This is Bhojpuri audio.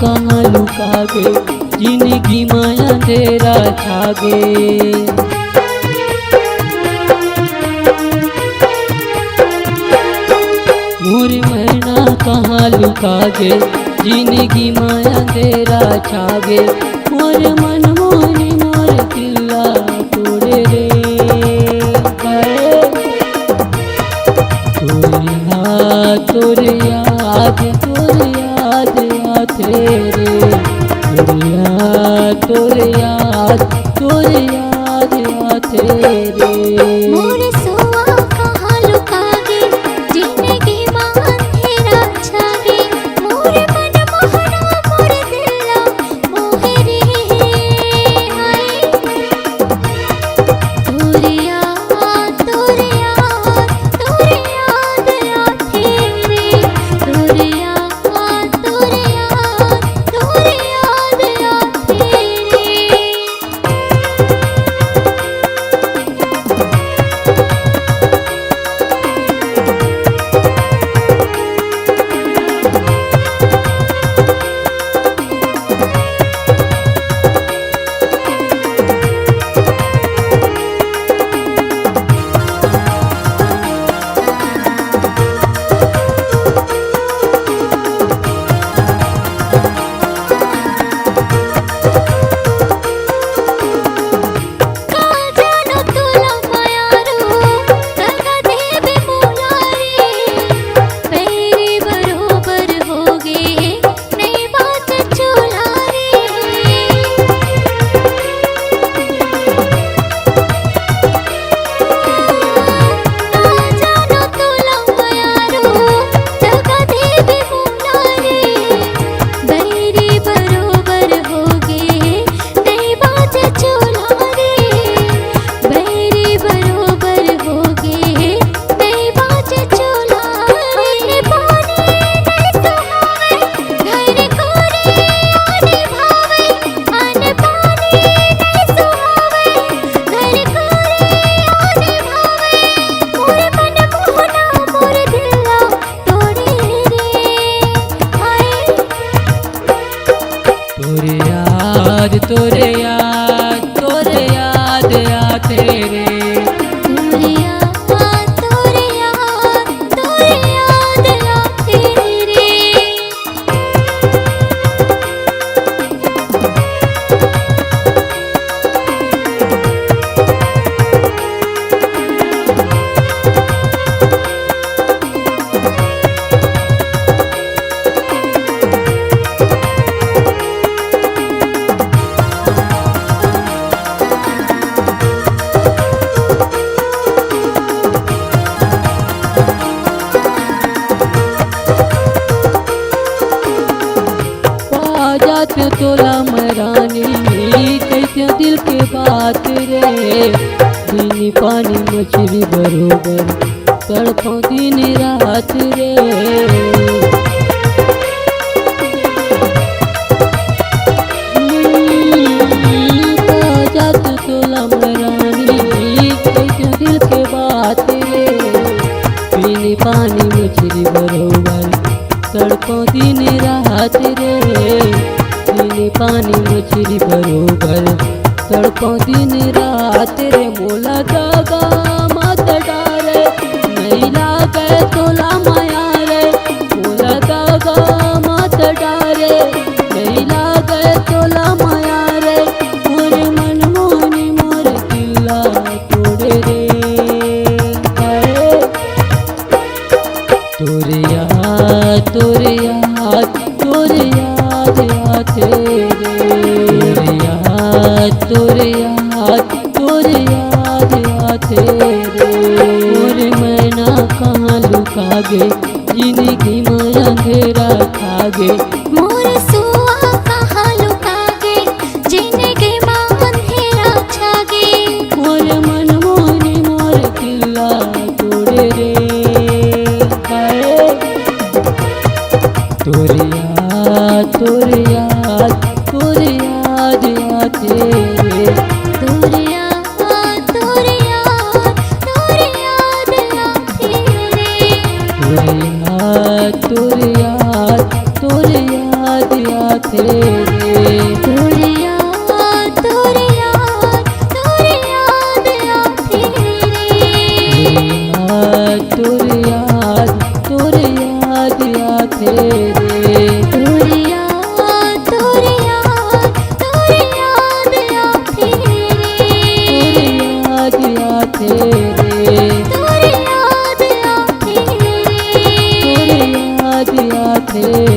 कहाँ लुका गे, जिंदगी में अंधेरा छा गे। मोर मैना कहाँ लुका गे, जिंदगी में अंधेरा छा गे। मोर मन मोरी मोर दिला तोड़े रे, तोरे याद आते रे, तोरे याद आते रे। मोर सुआ कहाँ लुका गे, जिंदगी में अंधेरा छा गे। मोर मन मोहना मोर दिला मोहे रे, हाय तोरे याद आते रे, तोरे याद आते रे। तोरे याद आते रे, तोरे याद आते रे। जात तोला मरानी कैसे दिल के बात रे। दिन पानी मछली बरोबर तड़पो दिन रात रे। जात तोला मरानी कैसे दिल के बात रे। दिन पानी मछली बरोबर तड़पो दिन रात रे। दिन पानी मछली बरोबर तड़पो दिन रात रे। मोला दागा मत डारे नहीं लागे तोला माया रे। मोला दागा मत डारे नहीं लागे तोला माया रे। मोर मन मोहनी मोर दिला तोड़े रे। तोरे याद आते रे। तोरे याद आते रे। मोर मैना कहाँ लुका गे, जिंदगी में अंधेरा खा गे। मोर सुआ कहाँ लुका गे, जिंदगी में अंधेरा छा गे। मोर मन मोहनी मोर दिला तोड़े रे। तोरे याद आते रे। तोरे याद आते रे। तोरे याद आते आते रे तोरे याद आते रे तोरे याद आते रे तोरे याद आते रे याद आते रे तोरे याद आते रे याद आते